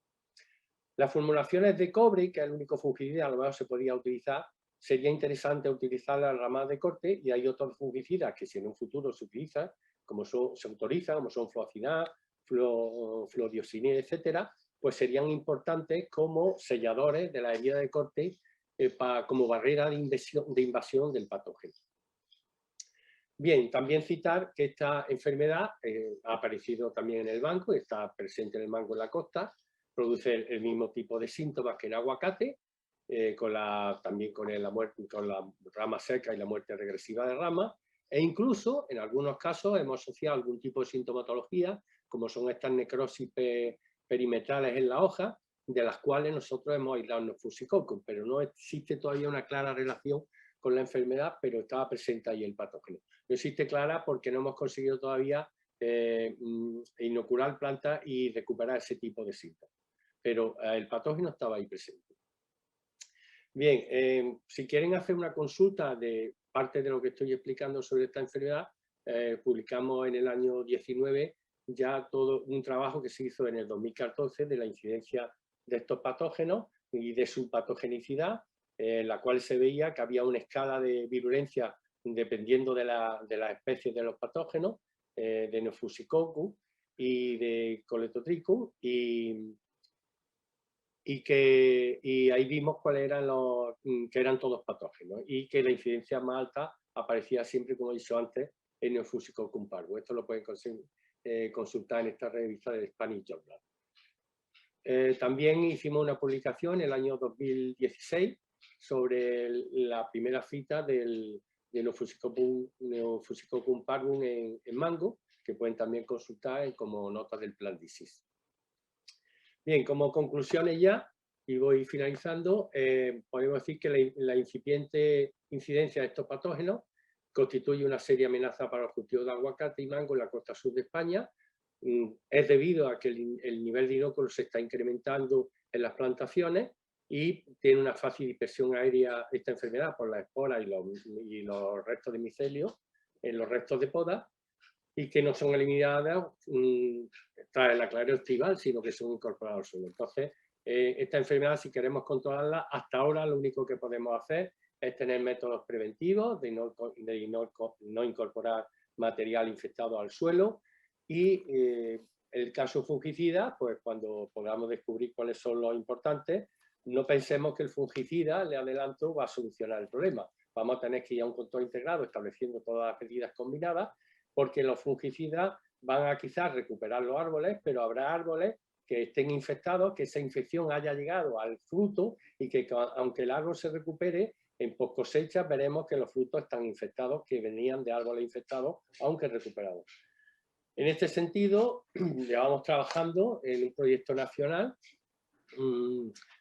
Las formulaciones de cobre, que es el único fungicida a lo mejor se podría utilizar, sería interesante utilizar las ramas de corte, y hay otros fungicidas que si en un futuro se utilizan, se autorizan, como son fluocinat, fluodioxinil, etcétera, pues serían importantes como selladores de la herida de corte como barrera de invasión del patógeno. Bien, también citar que esta enfermedad ha aparecido también en el mango, está presente en el mango en la costa, produce el mismo tipo de síntomas que en aguacate, también con la rama seca y la muerte regresiva de ramas, e incluso en algunos casos hemos asociado algún tipo de sintomatología, como son estas necrosis perimetrales en la hoja, de las cuales nosotros hemos aislado el Fusicoccus, pero no existe todavía una clara relación con la enfermedad, pero estaba presente ahí el patógeno. No existe clara porque no hemos conseguido todavía inocular plantas y recuperar ese tipo de síntomas. Pero el patógeno estaba ahí presente. Bien, si quieren hacer una consulta de parte de lo que estoy explicando sobre esta enfermedad, publicamos en el año 19 ya todo un trabajo que se hizo en el 2014 de la incidencia de estos patógenos y de su patogenicidad, en la cual se veía que había una escala de virulencia dependiendo de las especies de los patógenos, de Neofusicoccus y de Coletotrichum, y ahí vimos cuáles eran que eran todos patógenos y que la incidencia más alta aparecía siempre, como he dicho antes, en Neofusicoccus parvus. Esto lo pueden consultar en esta revista del Spanish Journal. También hicimos una publicación en el año 2016 sobre la primera cita de Neofusicoccus parvus en mango, que pueden también consultar como notas del Plan Disease. Bien, como conclusiones ya, y voy finalizando, podemos decir que la incipiente incidencia de estos patógenos constituye una seria amenaza para los cultivos de aguacate y mango en la costa sur de España. Es debido a que el nivel de inóculos se está incrementando en las plantaciones y tiene una fácil dispersión aérea esta enfermedad por las esporas y los restos de micelio en los restos de poda, y que no son eliminadas tras la claridad estival, sino que son incorporadas al suelo. Entonces, esta enfermedad, si queremos controlarla, hasta ahora lo único que podemos hacer es tener métodos preventivos de no incorporar material infectado al suelo, y el caso fungicida, pues cuando podamos descubrir cuáles son los importantes, no pensemos que el fungicida, le adelanto, va a solucionar el problema. Vamos a tener que ir a un control integrado estableciendo todas las medidas combinadas, porque los fungicidas van a quizás recuperar los árboles, pero habrá árboles que estén infectados, que esa infección haya llegado al fruto y que aunque el árbol se recupere, en post cosecha veremos que los frutos están infectados, que venían de árboles infectados, aunque recuperados. En este sentido, llevamos trabajando en un proyecto nacional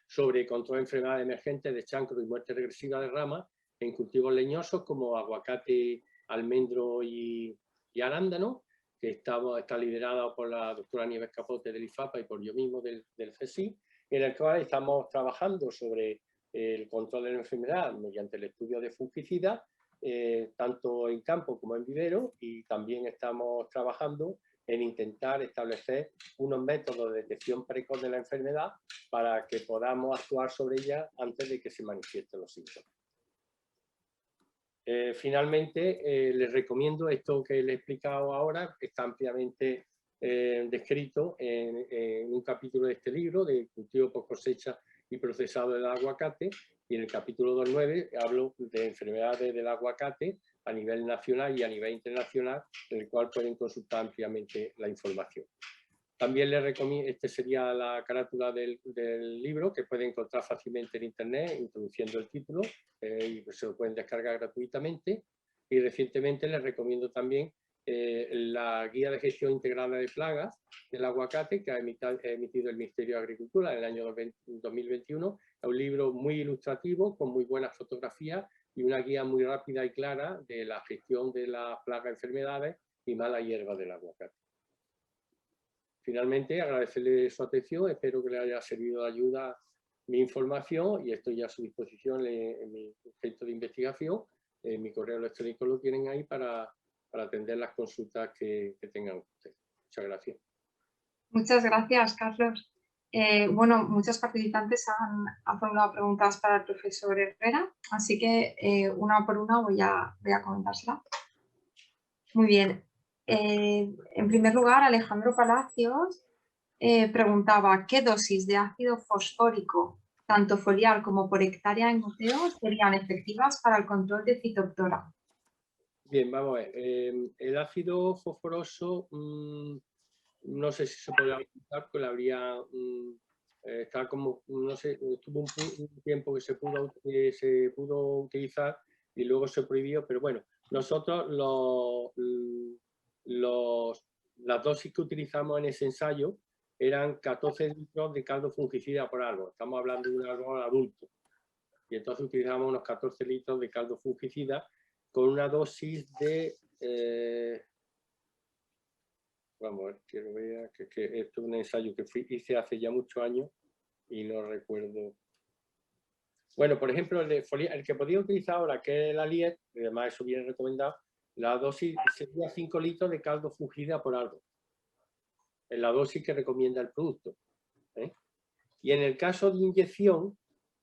sobre control de enfermedades emergentes de chancro y muerte regresiva de ramas en cultivos leñosos como aguacate, almendro y arándano, que está liderado por la doctora Nieves Capote del IFAPA y por yo mismo del CSIC, en el cual estamos trabajando sobre el control de la enfermedad mediante el estudio de fungicidas, tanto en campo como en vivero, y también estamos trabajando en intentar establecer unos métodos de detección precoz de la enfermedad para que podamos actuar sobre ella antes de que se manifiesten los síntomas. Finalmente, les recomiendo esto que les he explicado ahora, que está ampliamente descrito en un capítulo de este libro, de cultivo post cosecha y procesado del aguacate, y en el capítulo 2.9 hablo de enfermedades del aguacate a nivel nacional y a nivel internacional, en el cual pueden consultar ampliamente la información. También les recomiendo, esta sería la carátula del libro, que pueden encontrar fácilmente en internet, introduciendo el título, y se lo pueden descargar gratuitamente. Y recientemente les recomiendo también la guía de gestión integrada de plagas del aguacate, que ha emitido el Ministerio de Agricultura en el año 2021. Es un libro muy ilustrativo, con muy buenas fotografías y una guía muy rápida y clara de la gestión de las plagas, enfermedades y mala hierba del aguacate. Finalmente, agradecerle su atención, espero que le haya servido de ayuda mi información, y estoy a su disposición en mi centro de investigación. Mi correo electrónico lo tienen ahí para atender las consultas que tengan ustedes. Muchas gracias. Muchas gracias, Carlos. Bueno, muchos participantes han formulado preguntas para el profesor Herrera, así que una por una voy a comentársela. Muy bien. En primer lugar, Alejandro Palacios preguntaba ¿qué dosis de ácido fosfórico, tanto foliar como por hectárea en goteos, serían efectivas para el control de Phytophthora? Bien, vamos a ver. El ácido fosforoso, no sé si se podría utilizar, porque habría... está como, no sé, estuvo un tiempo que se pudo utilizar y luego se prohibió, pero bueno, nosotros las dosis que utilizamos en ese ensayo eran 14 litros de caldo fungicida por árbol. Estamos hablando de un árbol adulto. Y entonces utilizamos unos 14 litros de caldo fungicida con una dosis de Vamos a ver, quiero ver, que esto es un ensayo que hice hace ya muchos años y no recuerdo. Bueno, por ejemplo, el que podía utilizar ahora, que es el Aliet, y además eso viene recomendado, la dosis sería 5 litros de caldo fungida por árbol. Es la dosis que recomienda el producto. Y en el caso de inyección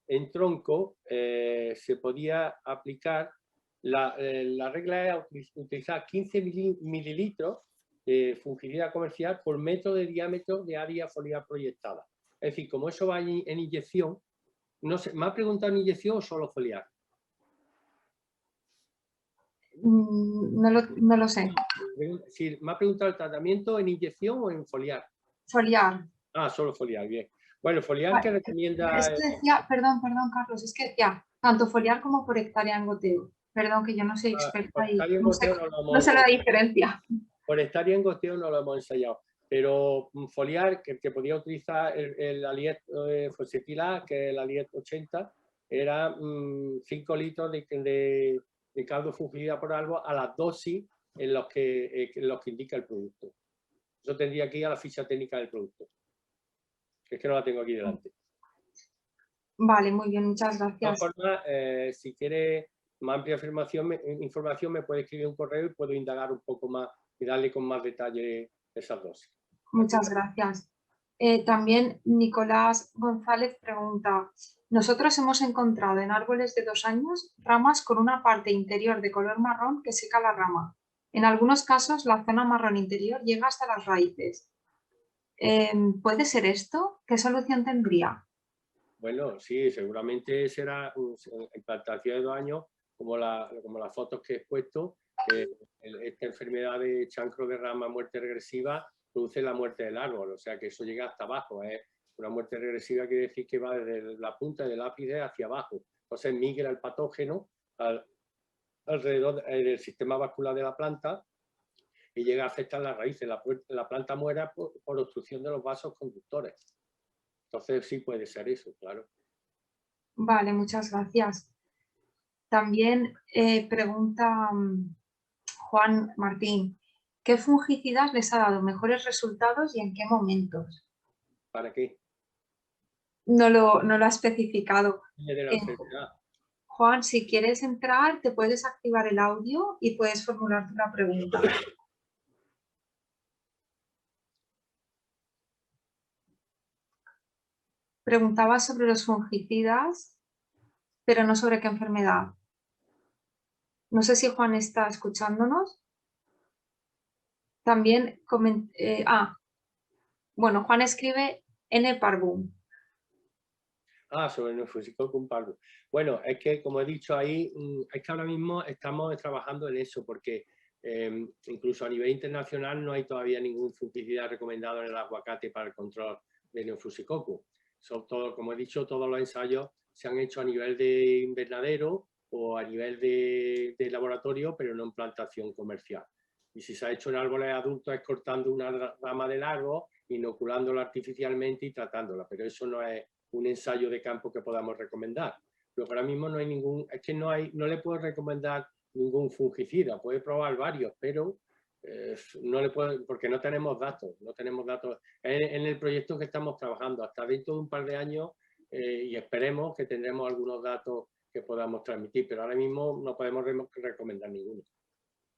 en tronco, se podía aplicar, la regla es utilizar 15 mililitros de fungicida comercial por metro de diámetro de área foliar proyectada. Es decir, como eso va en inyección, no sé, ¿me ha preguntado en inyección o solo foliar? No lo sé. Sí, ¿me ha preguntado el tratamiento en inyección o en foliar? Foliar. Ah, solo foliar, bien. Bueno, foliar que recomienda... Es que decía, perdón, Carlos, es que decía, tanto foliar como por hectárea en goteo. Perdón, que yo no soy experta y no sé la diferencia. Por hectárea en goteo no lo hemos ensayado, pero foliar, que podía utilizar el Aliet Fosetilar, que es el Aliet 80, era 5 litros de caldo fungicida por algo a las dosis en los que indica el producto. Eso tendría que ir a la ficha técnica del producto. Es que no la tengo aquí delante. Vale, muy bien, muchas gracias. De todas formas, si quiere más amplia información, me puede escribir un correo y puedo indagar un poco más y darle con más detalle esas dosis. Muchas gracias. También Nicolás González pregunta, nosotros hemos encontrado en árboles de 2 años ramas con una parte interior de color marrón que seca la rama. En algunos casos la zona marrón interior llega hasta las raíces. ¿Puede ser esto? ¿Qué solución tendría? Bueno, sí, seguramente será en plantación de 2 años, como las fotos que he puesto, esta enfermedad de chancro de rama, muerte regresiva, produce la muerte del árbol, o sea que eso llega hasta abajo. Una muerte regresiva quiere decir que va desde la punta del ápice hacia abajo. Entonces migra el patógeno alrededor del sistema vascular de la planta y llega a afectar las raíces. La planta muere por obstrucción de los vasos conductores. Entonces sí puede ser eso, claro. Vale, muchas gracias. También pregunta Juan Martín, ¿qué fungicidas les ha dado mejores resultados y en qué momentos? ¿Para qué? No lo ha especificado. De la enfermedad. Juan, si quieres entrar, te puedes activar el audio y puedes formular una pregunta. Preguntaba sobre los fungicidas, pero no sobre qué enfermedad. No sé si Juan está escuchándonos. También bueno, Juan escribe N. parvum. Sobre el Neofusicoccus parvus. Bueno, es que como he dicho ahí, es que ahora mismo estamos trabajando en eso, porque incluso a nivel internacional no hay todavía ningún fungicida recomendado en el aguacate para el control de Neofusicoccus. Son todos, como he dicho, todos los ensayos se han hecho a nivel de invernadero o a nivel de laboratorio, pero no en plantación comercial. Y si se ha hecho en árboles adultos es cortando una rama del árbol, inoculándola artificialmente y tratándola, pero eso no es un ensayo de campo que podamos recomendar. Pero ahora mismo no hay ningún, es que no le puedo recomendar ningún fungicida, puede probar varios, pero no le puedo, porque no tenemos datos, en el proyecto que estamos trabajando, hasta dentro de un par de años y esperemos que tendremos algunos datos que podamos transmitir, pero ahora mismo no podemos recomendar ninguno.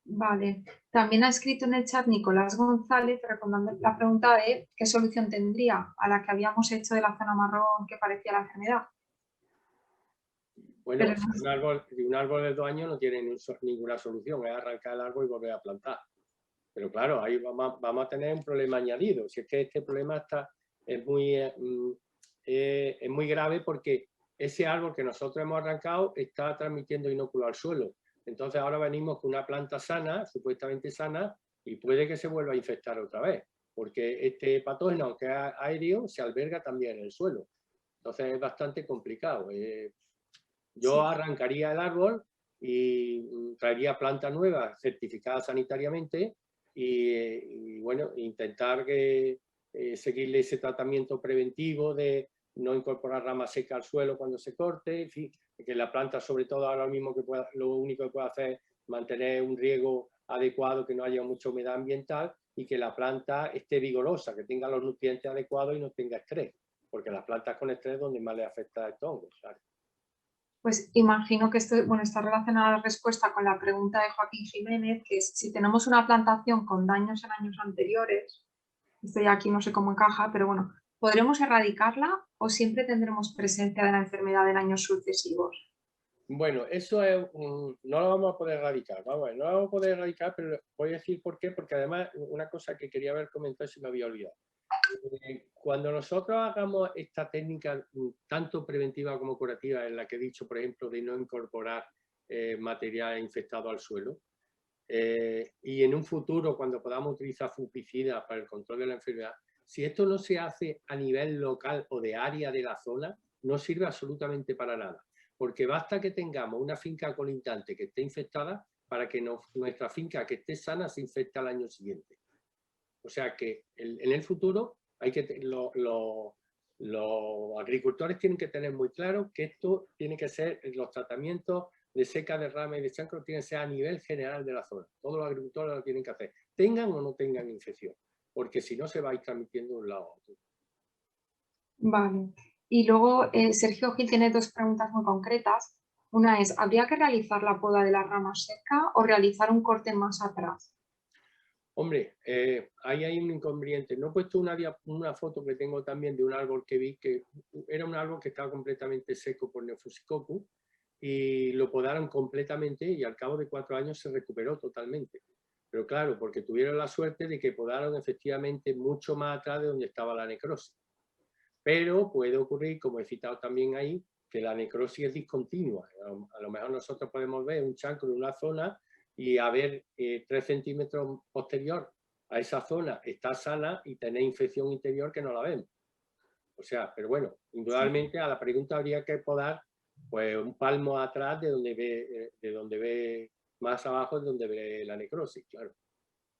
Vale. También ha escrito en el chat Nicolás González respondiendo la pregunta de qué solución tendría a la que habíamos hecho de la zona marrón que parecía la enfermedad. Bueno, un árbol de 2 años no tiene ninguna solución, es arrancar el árbol y volver a plantar. Pero claro, ahí vamos a tener un problema añadido. Si es que este problema es muy grave porque ese árbol que nosotros hemos arrancado está transmitiendo inóculo al suelo. Entonces ahora venimos con una planta sana, supuestamente sana, y puede que se vuelva a infectar otra vez, porque este patógeno, aunque es aéreo, se alberga también en el suelo. Entonces es bastante complicado. Yo arrancaría el árbol y traería planta nueva certificada sanitariamente y bueno, intentar seguirle ese tratamiento preventivo de no incorporar rama seca al suelo cuando se corte, en fin, que la planta sobre todo ahora mismo lo único que puede hacer es mantener un riego adecuado, que no haya mucha humedad ambiental y que la planta esté vigorosa, que tenga los nutrientes adecuados y no tenga estrés, porque las plantas con estrés es donde más les afecta a estos hongos, ¿sabes? Pues imagino que esto, bueno, está relacionada la respuesta con la pregunta de Joaquín Jiménez, que es si tenemos una plantación con daños en años anteriores, esto ya aquí no sé cómo encaja, pero bueno, ¿podremos erradicarla o siempre tendremos presencia de la enfermedad en años sucesivos? Bueno, eso es no lo vamos a poder erradicar, vamos a ver, no lo vamos a poder erradicar, pero voy a decir por qué, porque además una cosa que quería haber comentado y se me había olvidado. Cuando nosotros hagamos esta técnica tanto preventiva como curativa, en la que he dicho, por ejemplo, de no incorporar material infectado al suelo, y en un futuro, cuando podamos utilizar fungicidas para el control de la enfermedad, si esto no se hace a nivel local o de área de la zona, no sirve absolutamente para nada. Porque basta que tengamos una finca colindante que esté infectada para que nuestra finca que esté sana se infecte al año siguiente. O sea que en el futuro hay que los agricultores tienen que tener muy claro que esto tiene que ser, los tratamientos de seca, derrame y de chancro tienen que ser a nivel general de la zona. Todos los agricultores lo tienen que hacer, tengan o no tengan infección, porque si no se va a ir transmitiendo de un lado a otro. Vale. Y luego Sergio Gil tiene dos preguntas muy concretas. Una es, ¿habría que realizar la poda de la rama seca o realizar un corte más atrás? Hombre, ahí hay un inconveniente. No he puesto una foto que tengo también de un árbol que vi, que era un árbol que estaba completamente seco por Neofusicoccus y lo podaron completamente y al cabo de 4 años se recuperó totalmente. Pero claro, porque tuvieron la suerte de que podaron efectivamente mucho más atrás de donde estaba la necrosis. Pero puede ocurrir, como he citado también ahí, que la necrosis es discontinua. A lo mejor nosotros podemos ver un chancro en una zona y a ver 3 centímetros posterior a esa zona está sana y tener infección interior que no la vemos. O sea, pero bueno, indudablemente a la pregunta habría que podar pues un palmo atrás de donde ve más abajo, es donde ve la necrosis, claro.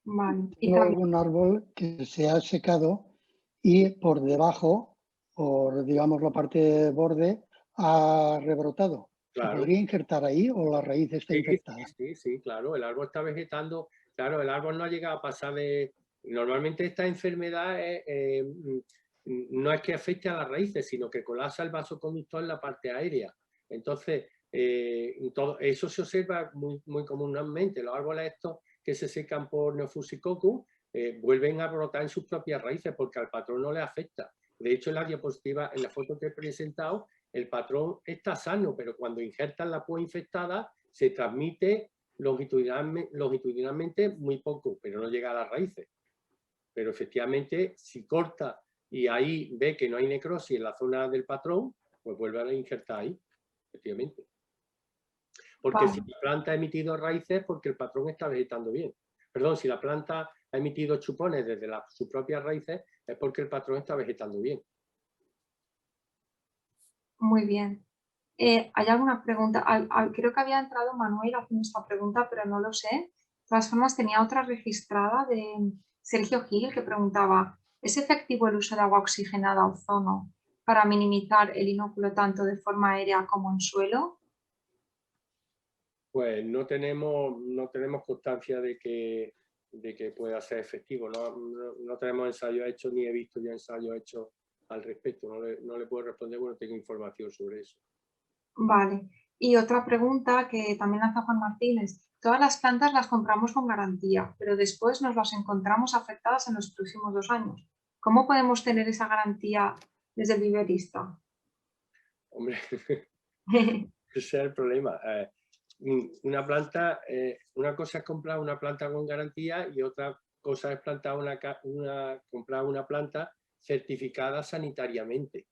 Vale. Y Tengo también, algún árbol que se ha secado y por debajo, por digamos la parte borde, ha rebrotado. ¿Se Claro. podría injertar ahí o la raíz está infectada? Sí, claro, el árbol está vegetando, claro, el árbol no ha llegado a pasar de... Normalmente esta enfermedad no es que afecte a las raíces, sino que colapsa el vasoconductor en la parte aérea. Entonces, eso se observa muy comúnmente. Los árboles estos que se secan por Neofusicoccus vuelven a brotar en sus propias raíces porque al patrón no le afecta. De hecho, en la diapositiva, en la foto que he presentado, el patrón está sano, pero cuando injertan la púa infectada, se transmite longitudinalmente muy poco, pero no llega a las raíces. Pero efectivamente, si corta y ahí ve que no hay necrosis en la zona del patrón, pues vuelve a injertar ahí, efectivamente. Porque si la planta ha emitido raíces, porque el patrón está vegetando bien. Perdón, si la planta ha emitido chupones desde sus propias raíces, es porque el patrón está vegetando bien. muy bien. ¿Hay alguna pregunta? Creo que había entrado Manuel haciendo esta pregunta, pero no lo sé. De todas formas, tenía otra registrada de Sergio Gil que preguntaba, ¿es efectivo el uso de agua oxigenada ozono para minimizar el inóculo tanto de forma aérea como en suelo? Pues no tenemos constancia de que pueda ser efectivo. No tenemos ensayos hechos ni he visto ya ensayos hechos al respecto. No le puedo responder porque no tengo información sobre eso. Vale. Y otra pregunta que también lanza Juan Martínez. Todas las plantas las compramos con garantía, pero después nos las encontramos afectadas en los próximos 2 años. ¿Cómo podemos tener esa garantía desde el viverista? Hombre, ese es el problema. Una planta, una cosa es comprar una planta con garantía y otra cosa es comprar una planta certificada sanitariamente.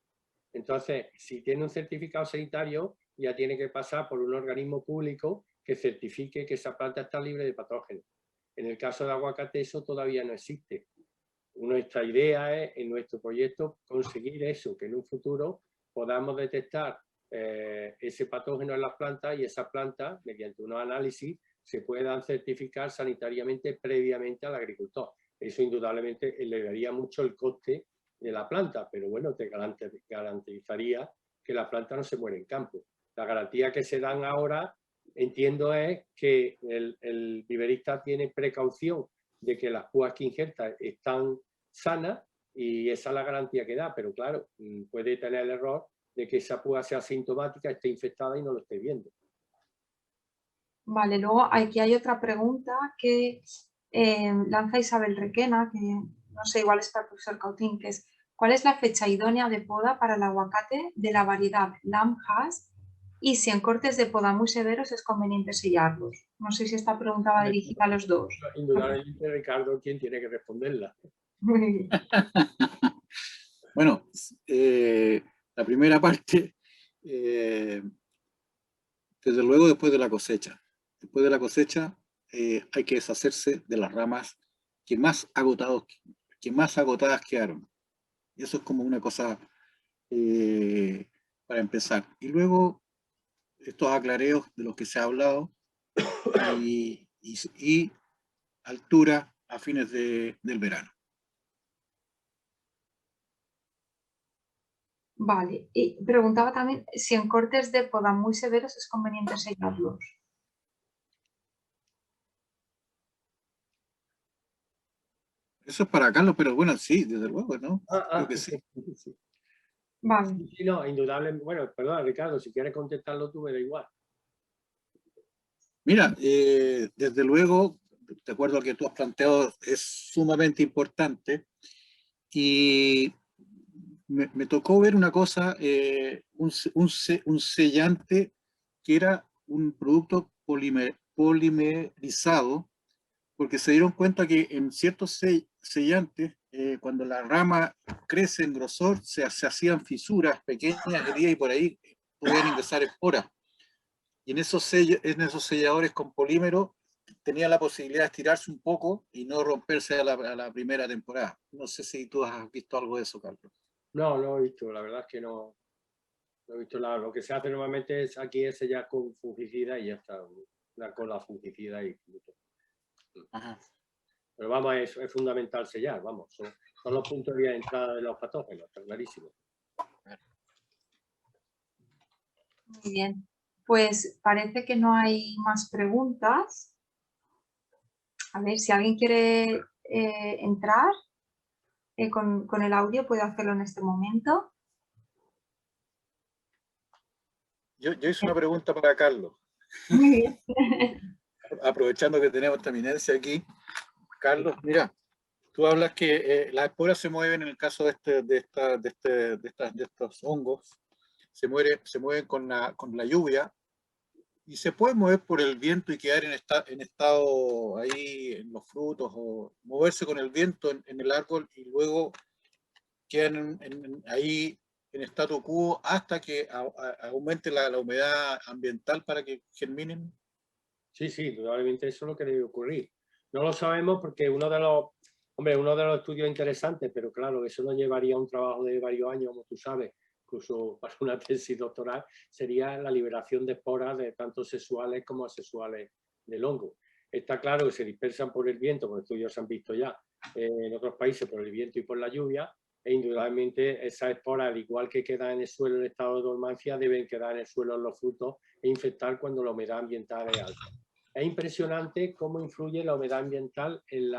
Entonces, si tiene un certificado sanitario, ya tiene que pasar por un organismo público que certifique que esa planta está libre de patógenos. En el caso de aguacate eso todavía no existe. Nuestra idea es, en nuestro proyecto, conseguir eso, que en un futuro podamos detectar ese patógeno en las plantas y esas plantas, mediante unos análisis, se puedan certificar sanitariamente previamente al agricultor. Eso indudablemente elevaría mucho el coste de la planta, pero bueno, te garantizaría que la planta no se muere en campo. La garantía que se dan ahora, entiendo, es que el viverista tiene precaución de que las púas que injerta están sanas y esa es la garantía que da, pero claro, puede tener el error de que esa púa sea asintomática, esté infectada y no lo esté viendo. Vale, luego aquí hay otra pregunta que lanza Isabel Requena, que no sé, igual es para el profesor Cautín, que es ¿cuál es la fecha idónea de poda para el aguacate de la variedad Lamb Hass? Y si en cortes de poda muy severos es conveniente sellarlos. No sé si esta pregunta va dirigida a los dos. Indudablemente, Ricardo, ¿quién tiene que responderla? Muy bien. Bueno, la primera parte, desde luego después de la cosecha. Después de la cosecha hay que deshacerse de las ramas que más agotadas quedaron. Y eso es como una cosa para empezar. Y luego estos aclareos de los que se ha hablado y altura a fines del verano. Vale, y preguntaba también si en cortes de poda muy severos es conveniente sellarlos. Eso es para Carlos, pero bueno, sí, desde luego, ¿no? Creo que sí. Sí. Vale. Sí, no, indudablemente. Bueno, perdón, Ricardo, si quieres contestarlo tú, me da igual. Mira, desde luego, de acuerdo a lo que tú has planteado, es sumamente importante. Y me tocó ver una cosa, un sellante que era un producto polimerizado, porque se dieron cuenta que en ciertos sellantes, cuando la rama crece en grosor, se hacían fisuras pequeñas, heridas, y por ahí podían ingresar esporas. Y en esos selladores con polímero tenía la posibilidad de estirarse un poco y no romperse a la primera temporada. No sé si tú has visto algo de eso, Carlos. No, no he visto, la verdad es que no he visto nada. Lo que se hace normalmente es aquí es sellar con fungicida y ya está, con la fungicida y punto. Ajá. Pero vamos, es fundamental sellar, vamos, son los puntos de entrada de los patógenos, está clarísimo. Muy bien, pues parece que no hay más preguntas. A ver, si alguien quiere entrar con el audio, puede hacerlo en este momento. Yo hice una pregunta para Carlos. Muy bien. Aprovechando que tenemos esta eminencia aquí. Carlos, mira, tú hablas que las esporas se mueven en el caso de estos hongos, se mueven con la lluvia, y se puede mover por el viento y quedar en estado ahí en los frutos, o moverse con el viento en el árbol y luego quedan ahí en statu quo hasta que aumente la humedad ambiental para que germinen. Sí, sí, indudablemente eso es lo que debe ocurrir. No lo sabemos porque uno de los estudios interesantes, pero claro, eso nos llevaría a un trabajo de varios años, como tú sabes, incluso para una tesis doctoral, sería la liberación de esporas de tanto sexuales como asexuales del hongo. Está claro que se dispersan por el viento, porque estudios se han visto ya en otros países por el viento y por la lluvia, e indudablemente esas esporas, al igual que quedan en el suelo en estado de dormancia, deben quedar en el suelo en los frutos e infectar cuando la humedad ambiental es alta. Es impresionante cómo influye la humedad ambiental en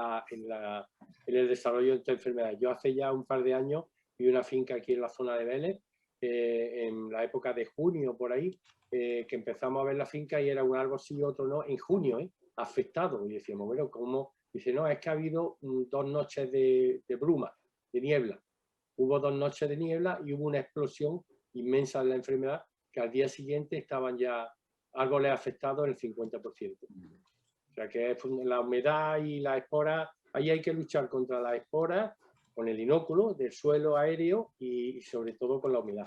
el desarrollo de esta enfermedad. Yo hace ya un par de años vi una finca aquí en la zona de Vélez, en la época de junio por ahí, que empezamos a ver la finca y era un árbol sí y otro no, en junio, afectado. Y decíamos, bueno, ¿cómo? Dice, no, es que ha habido 2 noches de bruma, de niebla. Hubo 2 noches de niebla y hubo una explosión inmensa de la enfermedad que al día siguiente estaban ya árboles afectados el 50%. O sea que la humedad y la espora, ahí hay que luchar contra la espora, con el inóculo del suelo aéreo y sobre todo con la humedad,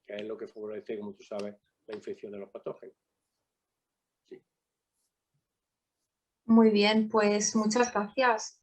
que es lo que favorece, como tú sabes, la infección de los patógenos. Sí. Muy bien, pues muchas gracias.